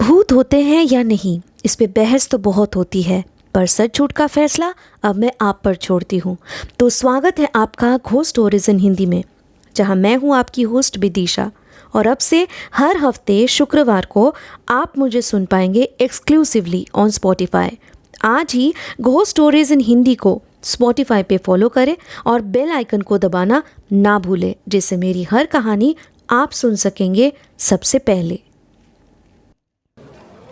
भूत होते हैं या नहीं, इस पे बहस तो बहुत होती है, पर सच झूठ का फैसला अब मैं आप पर छोड़ती हूँ। तो स्वागत है आपका घोस्ट स्टोरीज इन हिंदी में, जहाँ मैं हूँ आपकी होस्ट विदिशा। और अब से हर हफ्ते शुक्रवार को आप मुझे सुन पाएंगे एक्सक्लूसिवली ऑन स्पॉटिफाई। आज ही घोस्ट स्टोरीज इन हिंदी को स्पॉटिफाई पे फॉलो करें और बेल आइकन को दबाना ना भूलें, जिससे मेरी हर कहानी आप सुन सकेंगे सबसे पहले।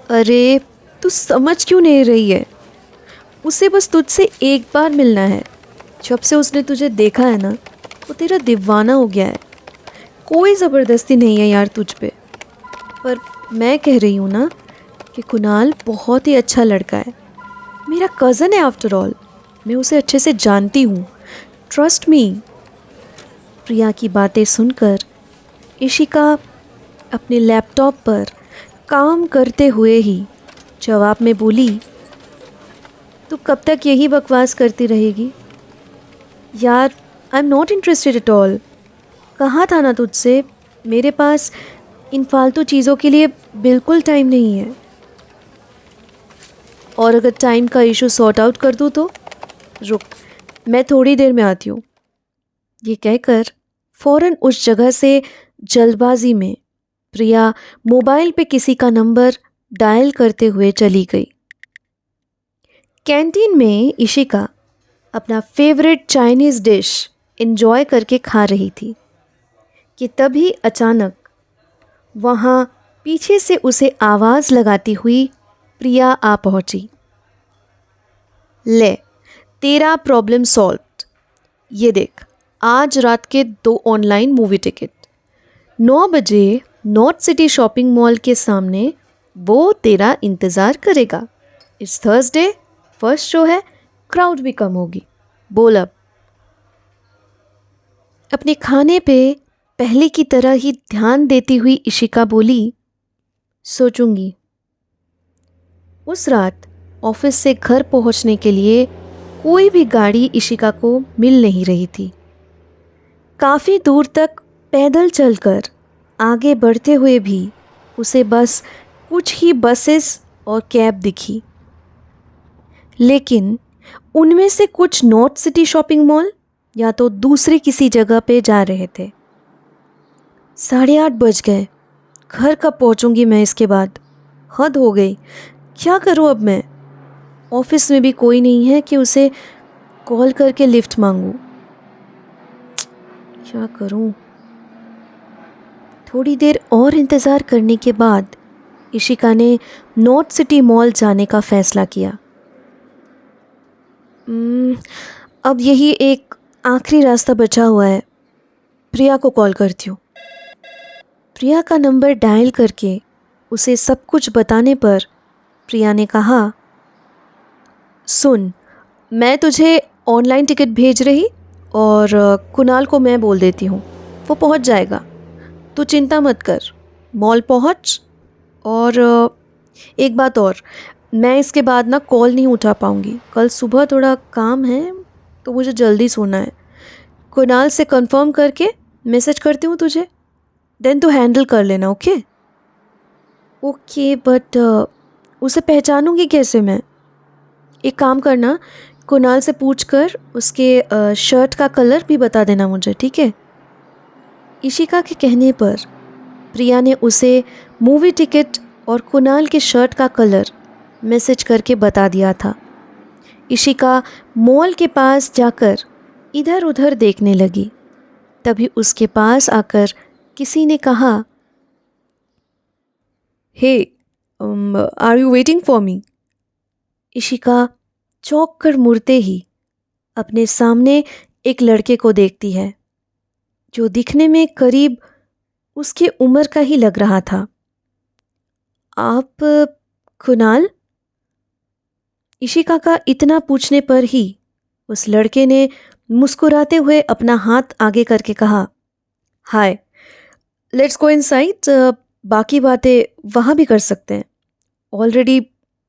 अरे, तू समझ क्यों नहीं रही है? उसे बस तुझसे एक बार मिलना है। जब से उसने तुझे देखा है ना, वो तेरा दीवाना हो गया है। कोई ज़बरदस्ती नहीं है यार तुझ पे। पर मैं कह रही हूँ ना कि कुणाल बहुत ही अच्छा लड़का है। मेरा कज़न है आफ्टर ऑल। मैं उसे अच्छे से जानती हूँ, ट्रस्ट मी। प्रिया की बातें सुनकर इशिका अपने लैपटॉप पर काम करते हुए ही जवाब में बोली, तू कब तक यही बकवास करती रहेगी? यार, I am not interested at all. कहा था ना तुझसे, मेरे पास इन फालतू चीज़ों के लिए बिल्कुल टाइम नहीं है। और अगर टाइम का इशू सॉर्ट आउट कर दूँ तो रुक, मैं थोड़ी देर में आती हूँ। ये कहकर फ़ौरन उस जगह से जल्दबाजी में प्रिया मोबाइल पे किसी का नंबर डायल करते हुए चली गई। कैंटीन में इशिका अपना फेवरेट चाइनीज़ डिश एंजॉय करके खा रही थी कि तभी अचानक वहाँ पीछे से उसे आवाज़ लगाती हुई प्रिया आ पहुँची। ले, तेरा प्रॉब्लम सॉल्व्ड। ये देख, आज रात के 2 ऑनलाइन मूवी टिकट। 9 बजे नॉर्थ सिटी शॉपिंग मॉल के सामने वो तेरा इंतज़ार करेगा। इट्स थर्सडे, फर्स्ट शो है, क्राउड भी कम होगी। बोल अब। अपने खाने पे पहले की तरह ही ध्यान देती हुई इशिका बोली, सोचूंगी। उस रात ऑफिस से घर पहुंचने के लिए कोई भी गाड़ी इशिका को मिल नहीं रही थी। काफ़ी दूर तक पैदल चलकर आगे बढ़ते हुए भी उसे बस कुछ ही बसेस और कैब दिखी, लेकिन उनमें से कुछ नॉर्थ सिटी शॉपिंग मॉल या तो दूसरे किसी जगह पे जा रहे थे। 8:30 बज गए। घर कब पहुंचूंगी मैं इसके बाद? हद हो गई। क्या करूं अब मैं? ऑफिस में भी कोई नहीं है कि उसे कॉल करके लिफ्ट मांगूं। क्या करूं? थोड़ी देर और इंतज़ार करने के बाद इशिका ने नॉर्थ सिटी मॉल जाने का फ़ैसला किया। अब यही एक आखिरी रास्ता बचा हुआ है। प्रिया को कॉल करती हूँ। प्रिया का नंबर डायल करके उसे सब कुछ बताने पर प्रिया ने कहा, सुन, मैं तुझे ऑनलाइन टिकट भेज रही और कुणाल को मैं बोल देती हूँ, वो पहुँच जाएगा। तू चिंता मत कर, मॉल पहुँच। और एक बात और, मैं इसके बाद ना कॉल नहीं उठा पाऊँगी। कल सुबह थोड़ा काम है तो मुझे जल्दी सोना है। कुणाल से कंफर्म करके मैसेज करती हूँ तुझे, देन तू हैंडल कर लेना। ओके ओके, बट उसे पहचानूँगी कैसे मैं? एक काम करना, कुणाल से पूछकर उसके शर्ट का कलर भी बता देना मुझे, ठीक है? इशिका के कहने पर प्रिया ने उसे मूवी टिकट और कुणाल के शर्ट का कलर मैसेज करके बता दिया था। इशिका मॉल के पास जाकर इधर उधर देखने लगी। तभी उसके पास आकर किसी ने कहा, hey, are you waiting for me? Ishika चौंक कर मुड़ते ही अपने सामने एक लड़के को देखती है, जो दिखने में करीब उसकी उम्र का ही लग रहा था। आप कुणाल? इशिका का इतना पूछने पर ही उस लड़के ने मुस्कुराते हुए अपना हाथ आगे करके कहा, हाय, लेट्स गो इनसाइड। बाकी बातें वहाँ भी कर सकते हैं, ऑलरेडी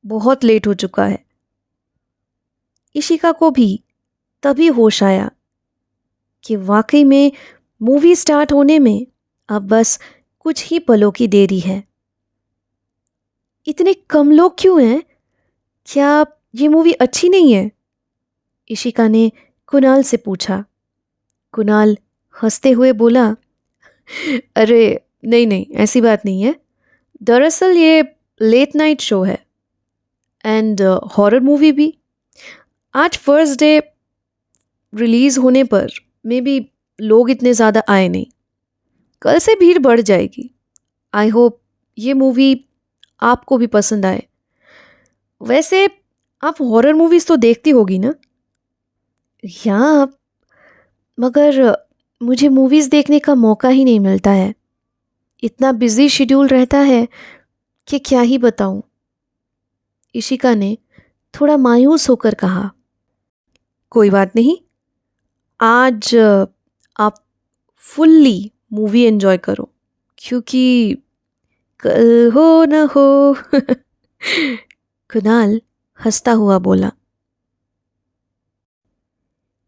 बहुत लेट हो चुका है। इशिका को भी तभी होश आया कि वाकई में मूवी स्टार्ट होने में अब बस कुछ ही पलों की देरी है। इतने कम लोग क्यों हैं? क्या ये मूवी अच्छी नहीं है? इशिका ने कुणाल से पूछा। कुणाल हंसते हुए बोला, अरे नहीं नहीं, ऐसी बात नहीं है। दरअसल ये लेट नाइट शो है एंड हॉरर मूवी भी। आज फर्स्ट डे रिलीज होने पर मे बी लोग इतने ज़्यादा आए नहीं। कल से भीड़ बढ़ जाएगी। आई होप ये मूवी आपको भी पसंद आए। वैसे आप हॉरर मूवीज़ तो देखती होगी ना? यहाँ, मगर मुझे मूवीज़ देखने का मौका ही नहीं मिलता है। इतना बिजी शेड्यूल रहता है कि क्या ही बताऊं। इशिका ने थोड़ा मायूस होकर कहा। कोई बात नहीं, आज आप फुल्ली मूवी एंजॉय करो, क्योंकि कल हो न हो। कुणाल हंसता हुआ बोला।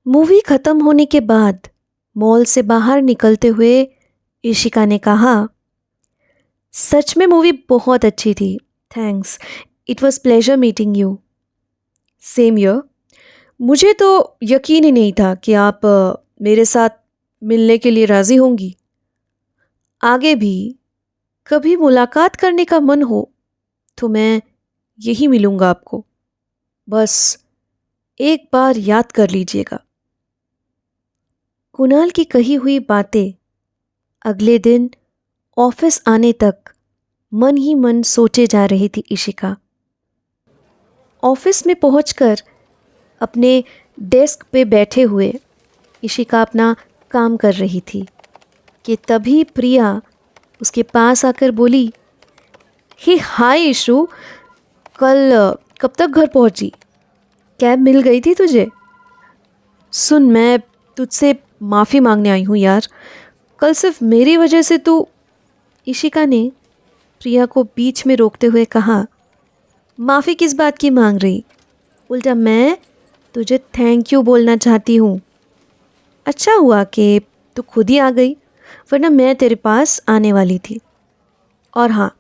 मूवी खत्म होने के बाद मॉल से बाहर निकलते हुए इशिका ने कहा, सच में मूवी बहुत अच्छी थी। Thanks, it was pleasure meeting you. Same year. मुझे तो यकीन ही नहीं था कि आप मेरे साथ मिलने के लिए राज़ी होंगी। आगे भी कभी मुलाकात करने का मन हो तो मैं यही मिलूँगा आपको। बस एक बार याद कर लीजिएगा। कुणाल की कही हुई बातें अगले दिन ऑफिस आने तक मन ही मन सोचे जा रही थी इशिका। ऑफिस में पहुंचकर अपने डेस्क पे बैठे हुए इशिका अपना काम कर रही थी कि तभी प्रिया उसके पास आकर बोली, हे हाय इशू, कल कब तक घर पहुंची? कैब मिल गई थी तुझे? सुन, मैं तुझसे माफ़ी मांगने आई हूँ यार। कल सिर्फ मेरी वजह से तू। इशिका ने प्रिया को बीच में रोकते हुए कहा, माफ़ी किस बात की मांग रही? उल्टा मैं तुझे थैंक यू बोलना चाहती हूँ। अच्छा हुआ कि तू खुद ही आ गई, वरना मैं तेरे पास आने वाली थी। और हाँ,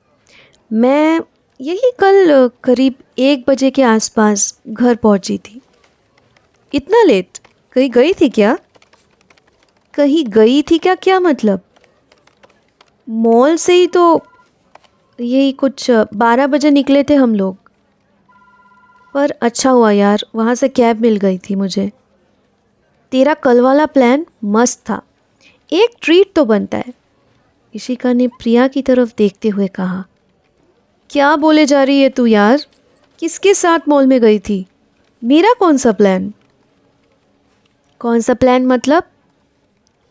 मैं यही कल करीब 1 बजे के आसपास घर पहुँची थी। इतना लेट? कहीं गई थी क्या? कहीं गई थी क्या? क्या मतलब? मॉल से ही तो यही कुछ 12 बजे निकले थे हम लोग। पर अच्छा हुआ यार, वहाँ से कैब मिल गई थी मुझे। तेरा कल वाला प्लान मस्त था, एक ट्रीट तो बनता है। इशिका ने प्रिया की तरफ देखते हुए कहा। क्या बोले जा रही है तू यार? किसके साथ मॉल में गई थी? मेरा कौन सा प्लान? कौन सा प्लान मतलब?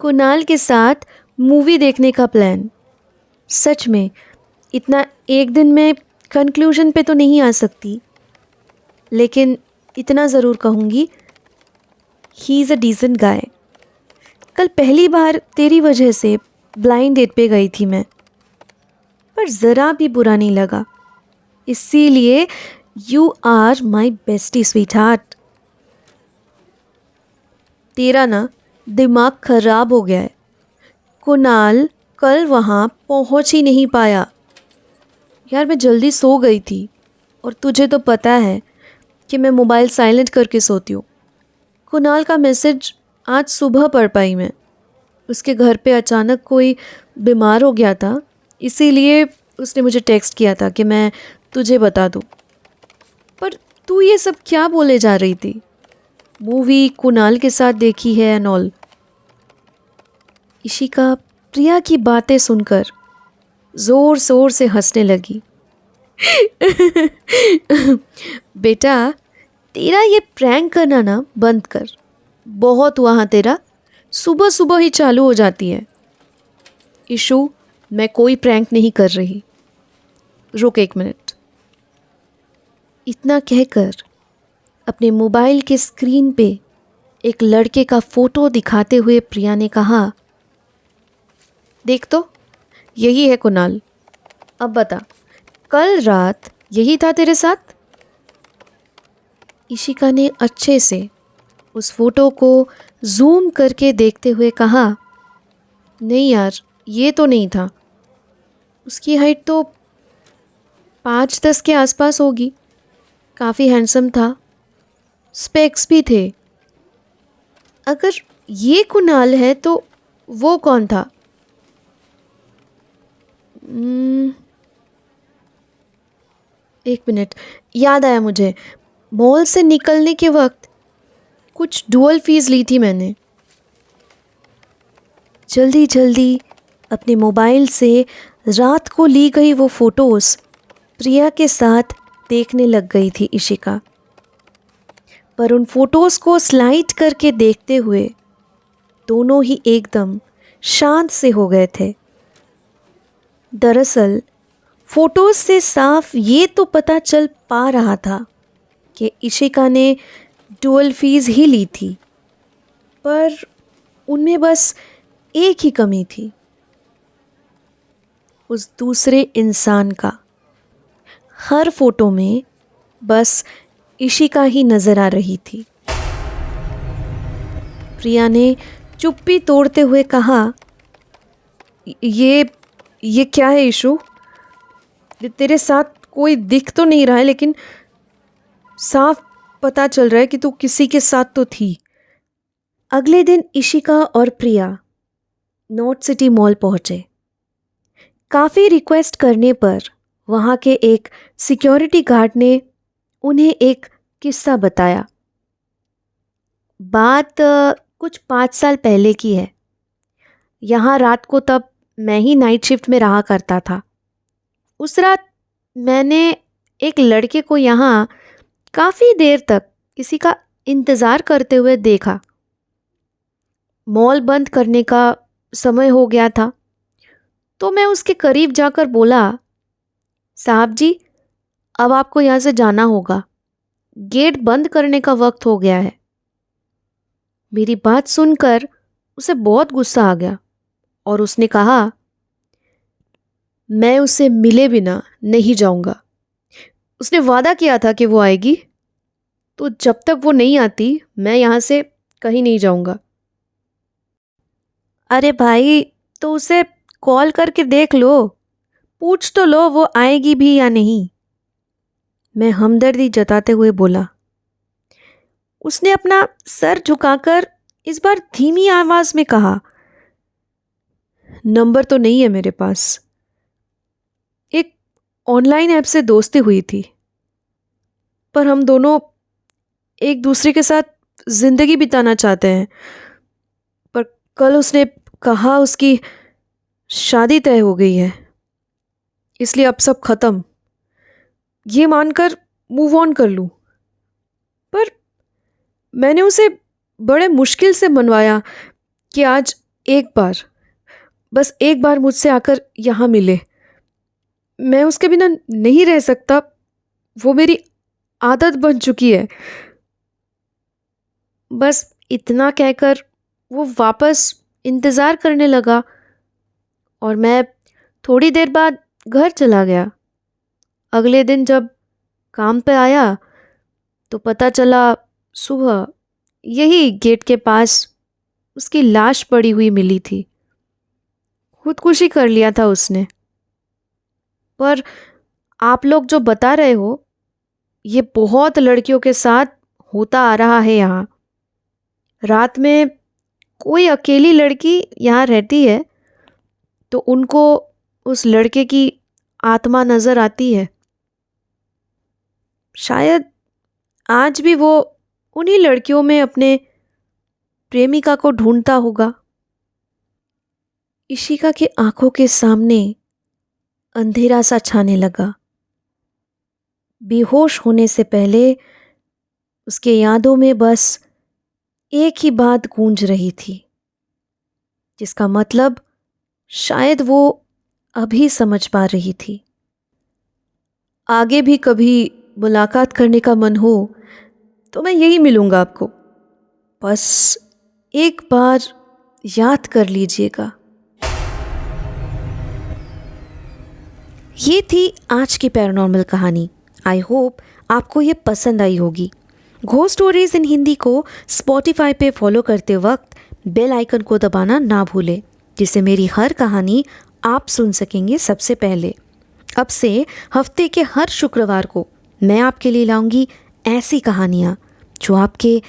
कुणाल के साथ मूवी देखने का प्लान। सच में इतना एक दिन में कंक्लूजन पे तो नहीं आ सकती, लेकिन इतना ज़रूर कहूँगी, he is a decent guy. कल पहली बार तेरी वजह से ब्लाइंड डेट पे गई थी मैं, पर ज़रा भी बुरा नहीं लगा। इसीलिए you are my bestie sweetheart. तेरा ना दिमाग खराब हो गया है। कुणाल कल वहाँ पहुँच ही नहीं पाया। यार मैं जल्दी सो गई थी, और तुझे तो पता है कि मैं मोबाइल साइलेंट करके सोती हूँ। कुणाल का मैसेज आज सुबह पढ़ पाई मैं। उसके घर पे अचानक कोई बीमार हो गया था, इसीलिए उसने मुझे टेक्स्ट किया था कि मैं तुझे बता दूँ। पर तू ये सब क्या बोले जा रही थी? मूवी कुणाल के साथ देखी है एंड ऑल। इशिका प्रिया की बातें सुनकर ज़ोर ज़ोर से हंसने लगी। बेटा, तेरा ये प्रैंक करना ना बंद कर। बहुत हुआ हाँ तेरा, सुबह सुबह ही चालू हो जाती है। इशू, मैं कोई प्रैंक नहीं कर रही। रुक 1 मिनट। इतना कहकर अपने मोबाइल के स्क्रीन पे एक लड़के का फ़ोटो दिखाते हुए प्रिया ने कहा, देख तो, यही है कुणाल। अब बता, कल रात यही था तेरे साथ? इशिका ने अच्छे से उस फोटो को जूम करके देखते हुए कहा, नहीं यार, ये तो नहीं था। उसकी हाइट तो 5-10 के आसपास होगी। काफ़ी हैंडसम था, स्पेक्स भी थे। अगर ये कुणाल है तो वो कौन था? एक मिनट, याद आया मुझे। मॉल से निकलने के वक्त कुछ डुअल फीस ली थी मैंने। जल्दी जल्दी अपने मोबाइल से रात को ली गई वो फ़ोटोज़ प्रिया के साथ देखने लग गई थी इशिका। पर उन फोटोज़ को स्लाइड करके देखते हुए दोनों ही एकदम शांत से हो गए थे। दरअसल फोटोज़ से साफ ये तो पता चल पा रहा था कि इशिका ने डुअल फीस ही ली थी, पर उनमें बस एक ही कमी थी, उस दूसरे इंसान का। हर फोटो में बस इशिका ही नजर आ रही थी। प्रिया ने चुप्पी तोड़ते हुए कहा, ये क्या है इशू? तेरे साथ कोई दिख तो नहीं रहा है, लेकिन साफ पता चल रहा है कि तू किसी के साथ तो थी। अगले दिन इशिका और प्रिया नॉर्थ सिटी मॉल पहुंचे। काफ़ी रिक्वेस्ट करने पर वहाँ के एक सिक्योरिटी गार्ड ने उन्हें एक किस्सा बताया। बात कुछ 5 साल पहले की है। यहाँ रात को तब मैं ही नाइट शिफ्ट में रहा करता था। उस रात मैंने एक लड़के को यहाँ काफ़ी देर तक किसी का इंतज़ार करते हुए देखा। मॉल बंद करने का समय हो गया था, तो मैं उसके करीब जाकर बोला, साहब जी, अब आपको यहाँ से जाना होगा, गेट बंद करने का वक्त हो गया है। मेरी बात सुनकर उसे बहुत गुस्सा आ गया और उसने कहा, मैं उसे मिले बिना नहीं जाऊंगा। उसने वादा किया था कि वो आएगी, तो जब तक वो नहीं आती मैं यहाँ से कहीं नहीं जाऊंगा। अरे भाई, तो उसे कॉल करके देख लो, पूछ तो लो वो आएगी भी या नहीं, मैं हमदर्दी जताते हुए बोला। उसने अपना सर झुकाकर इस बार धीमी आवाज में कहा, नंबर तो नहीं है मेरे पास, एक ऑनलाइन ऐप से दोस्ती हुई थी, पर हम दोनों एक दूसरे के साथ जिंदगी बिताना चाहते हैं। पर कल उसने कहा उसकी शादी तय हो गई है, इसलिए अब सब खत्म, ये मानकर मूव ऑन कर लूं। पर मैंने उसे बड़े मुश्किल से मनवाया कि आज एक बार, बस एक बार मुझसे आकर यहाँ मिले। मैं उसके बिना नहीं रह सकता, वो मेरी आदत बन चुकी है। बस इतना कहकर वो वापस इंतज़ार करने लगा और मैं थोड़ी देर बाद घर चला गया। अगले दिन जब काम पे आया तो पता चला सुबह यही गेट के पास उसकी लाश पड़ी हुई मिली थी। खुदकुशी कर लिया था उसने। पर आप लोग जो बता रहे हो, ये बहुत लड़कियों के साथ होता आ रहा है। यहाँ रात में कोई अकेली लड़की यहाँ रहती है तो उनको उस लड़के की आत्मा नज़र आती है। शायद आज भी वो उन्हीं लड़कियों में अपने प्रेमिका को ढूंढता होगा। इशिका के आंखों के सामने अंधेरा सा छाने लगा। बेहोश होने से पहले उसके यादों में बस एक ही बात गूंज रही थी, जिसका मतलब शायद वो अभी समझ पा रही थी। आगे भी कभी मुलाकात करने का मन हो तो मैं यही मिलूंगा आपको, बस एक बार याद कर लीजिएगा। ये थी आज की पैरानॉर्मल कहानी। आई होप आपको ये पसंद आई होगी। घोस्ट स्टोरीज इन हिंदी को स्पॉटिफाई पे फॉलो करते वक्त बेल आइकन को दबाना ना भूलें, जिससे मेरी हर कहानी आप सुन सकेंगे सबसे पहले। अब से हफ्ते के हर शुक्रवार को मैं आपके लिए लाऊंगी ऐसी कहानियाँ जो आपके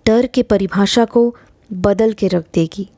डर के परिभाषा को बदल के रख देगी।